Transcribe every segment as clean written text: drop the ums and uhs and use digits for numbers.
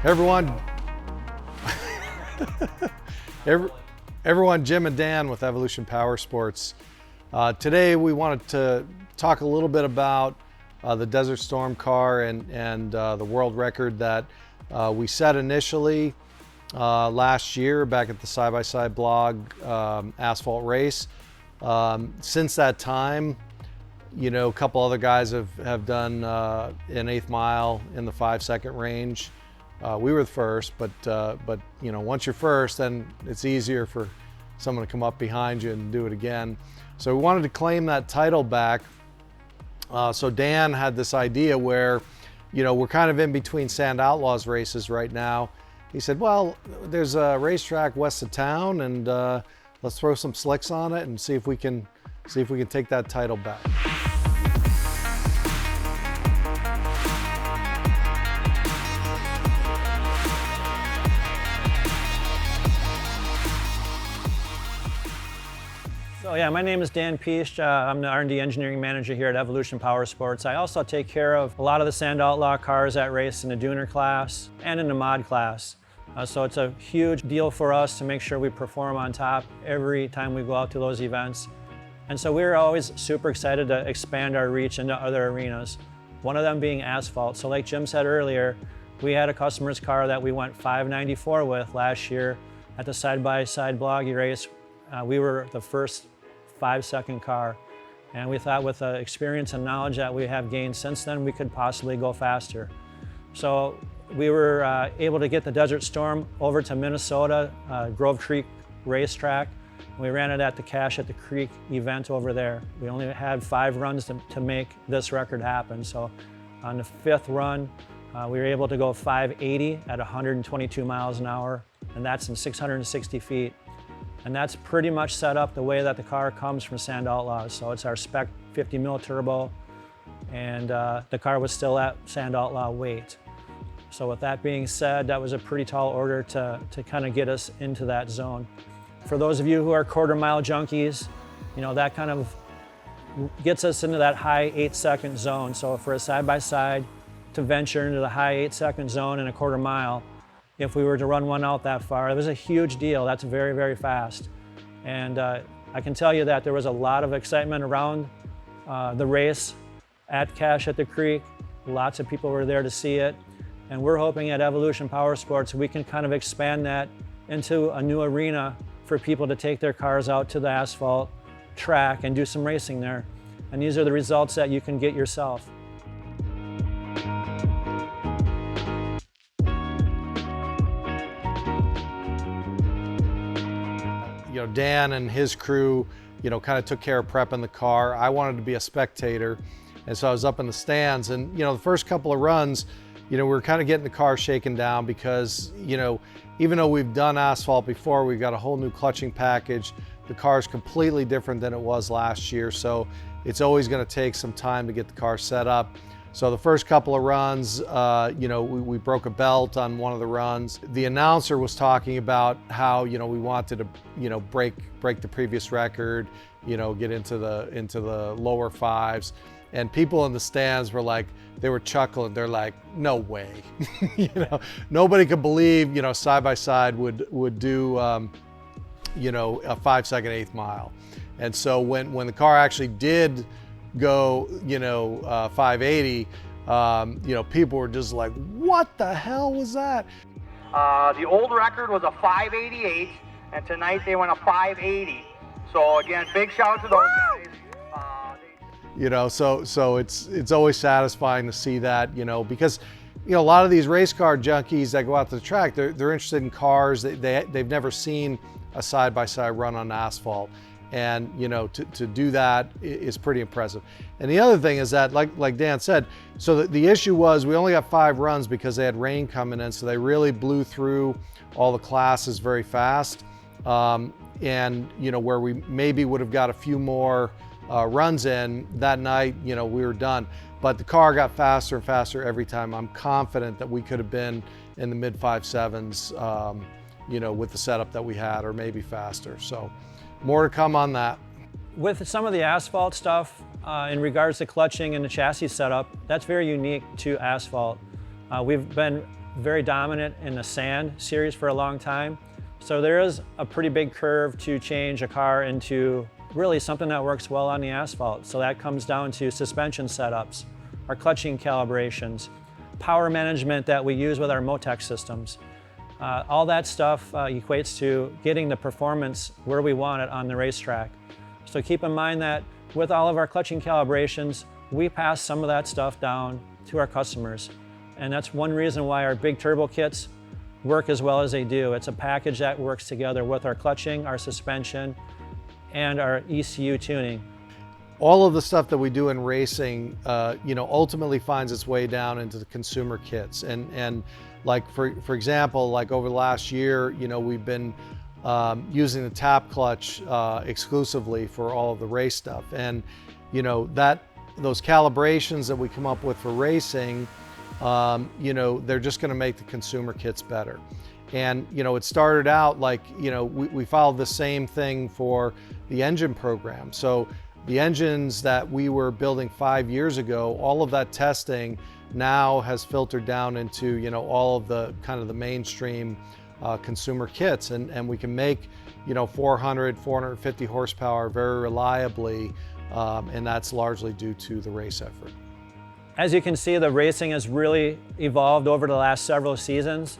Hey everyone, Jim and Dan with Evolution Power Sports. Today we wanted to talk a little bit about the Desert Storm car and the world record that we set initially last year back at the Side-by-Side blog asphalt race. Since that time, you know, a couple other guys have done an eighth mile in the 5-second range. We were the first, but you know, once you're first, then it's easier for someone to come up behind you and do it again. So we wanted to claim that title back. So Dan had this idea where, you know, we're kind of in between Sand Outlaws races right now. He said, well, there's a racetrack west of town, and let's throw some slicks on it and see if we can take that title back. So yeah, my name is Dan Piesch. I'm the R&D Engineering Manager here at Evolution Power Sports. I also take care of a lot of the Sand Outlaw cars that race in the Dooner class and in the Mod class. So it's a huge deal for us to make sure we perform on top every time we go out to those events. And so we're always super excited to expand our reach into other arenas, one of them being asphalt. So like Jim said earlier, we had a customer's car that we went 594 with last year at the Side-by-Side bloggy race. We were the first 5-second car, and we thought with the experience and knowledge that we have gained since then, we could possibly go faster. So we were able to get the Desert Storm over to Minnesota, Grove Creek Racetrack. We ran it at the Cache at the Creek event over there. We only had 5 runs to make this record happen. So on the 5th run, we were able to go 580 at 122 miles an hour, and that's in 660 feet. And that's pretty much set up the way that the car comes from Sand Outlaws. So it's our spec 50 mil turbo, and the car was still at Sand Outlaw weight. So with that being said, that was a pretty tall order to kind of get us into that zone. For those of you who are quarter-mile junkies, you know, that kind of gets us into that high 8-second zone. So for a side-by-side to venture into the high 8-second zone in a quarter mile, if we were to run one out that far, it was a huge deal. That's very, very fast. And I can tell you that there was a lot of excitement around the race at Cache at the Creek. Lots of people were there to see it. And we're hoping at Evolution Power Sports we can kind of expand that into a new arena for people to take their cars out to the asphalt track and do some racing there. And these are the results that you can get yourself. You know, Dan and his crew, you know, kind of took care of prepping the car. I wanted to be a spectator, and so I was up in the stands. And you know, the first couple of runs, you know, we were kind of getting the car shaken down because, you know, even though we've done asphalt before, we've got a whole new clutching package. The car is completely different than it was last year, so it's always going to take some time to get the car set up. So the first couple of runs, you know, we broke a belt on one of the runs. The announcer was talking about how, you know, we wanted to, you know, break the previous record, you know, get into the lower 5s. And people in the stands were like, they were chuckling. They're like, no way. You know, nobody could believe, you know, Side-by-Side would do, you know, a 5-second eighth mile. And so when the car actually did go, you know, 580, you know, people were just like, what the hell was that? The old record was a 588, and tonight they went a 580. So again, big shout out to those guys. You know, so it's always satisfying to see that, you know, because, you know, a lot of these race car junkies that go out to the track, they're interested in cars. They've never seen a side-by-side run on asphalt. And, you know, to do that is pretty impressive. And the other thing is that, like Dan said, so the issue was we only got 5 runs because they had rain coming in, so they really blew through all the classes very fast. And, you know, where we maybe would have got a few more runs in that night, you know, we were done. But the car got faster and faster every time. I'm confident that we could have been in the mid 5.7s, you know, with the setup that we had, or maybe faster. So more to come on that. With some of the asphalt stuff, in regards to clutching and the chassis setup, that's very unique to asphalt. We've been very dominant in the sand series for a long time. So there is a pretty big curve to change a car into really something that works well on the asphalt. So that comes down to suspension setups, our clutching calibrations, power management that we use with our Motec systems. All that stuff equates to getting the performance where we want it on the racetrack. So keep in mind that with all of our clutching calibrations, we pass some of that stuff down to our customers. And that's one reason why our big turbo kits work as well as they do. It's a package that works together with our clutching, our suspension, and our ECU tuning. All of the stuff that we do in racing, ultimately finds its way down into the consumer kits. And like for example, like over the last year, we've been using the tap clutch exclusively for all of the race stuff. And those calibrations that we come up with for racing, they're just going to make the consumer kits better. And it started out like we followed the same thing for the engine program. So the engines that we were building 5 years ago, all of that testing now has filtered down into all of the kind of the mainstream consumer kits, and we can make 400, 450 horsepower very reliably, and that's largely due to the race effort. As you can see, the racing has really evolved over the last several seasons,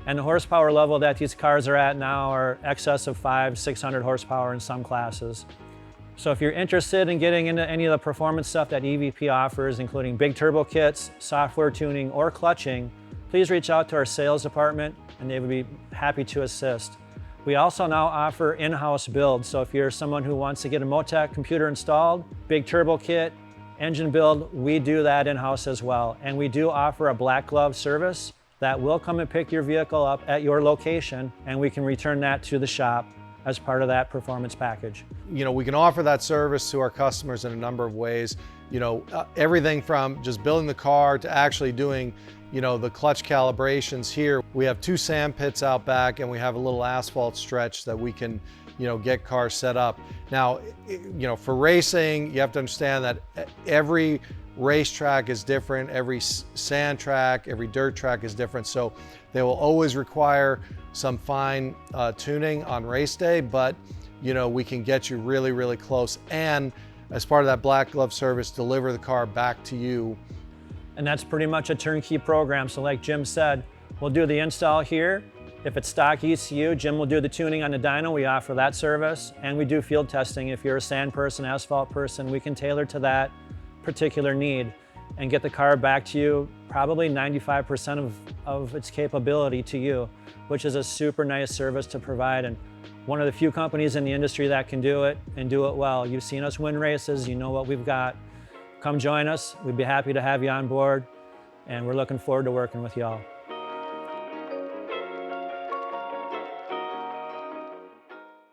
and the horsepower level that these cars are at now are excess of 500-600 horsepower in some classes. So if you're interested in getting into any of the performance stuff that EVP offers, including big turbo kits, software tuning, or clutching, please reach out to our sales department and they would be happy to assist. We also now offer in-house builds. So if you're someone who wants to get a Motec computer installed, big turbo kit, engine build, we do that in-house as well. And we do offer a black glove service that will come and pick your vehicle up at your location, and we can return that to the shop as part of that performance package. We can offer that service to our customers in a number of ways. Everything from just building the car to actually doing, the clutch calibrations here. We have 2 sand pits out back, and we have a little asphalt stretch that we can, get cars set up. Now, for racing, you have to understand that every racetrack is different, every sand track, every dirt track is different. So they will always require some fine tuning on race day, but we can get you really, really close. And as part of that black glove service, deliver the car back to you. And that's pretty much a turnkey program. So like Jim said, we'll do the install here. If it's stock ECU, Jim will do the tuning on the dyno. We offer that service, and we do field testing. If you're a sand person, asphalt person, we can tailor to that particular need and get the car back to you probably 95% of its capability to you, which is a super nice service to provide, and one of the few companies in the industry that can do it and do it well. You've seen us win races, you know what we've got. Come join us, we'd be happy to have you on board, and we're looking forward to working with y'all.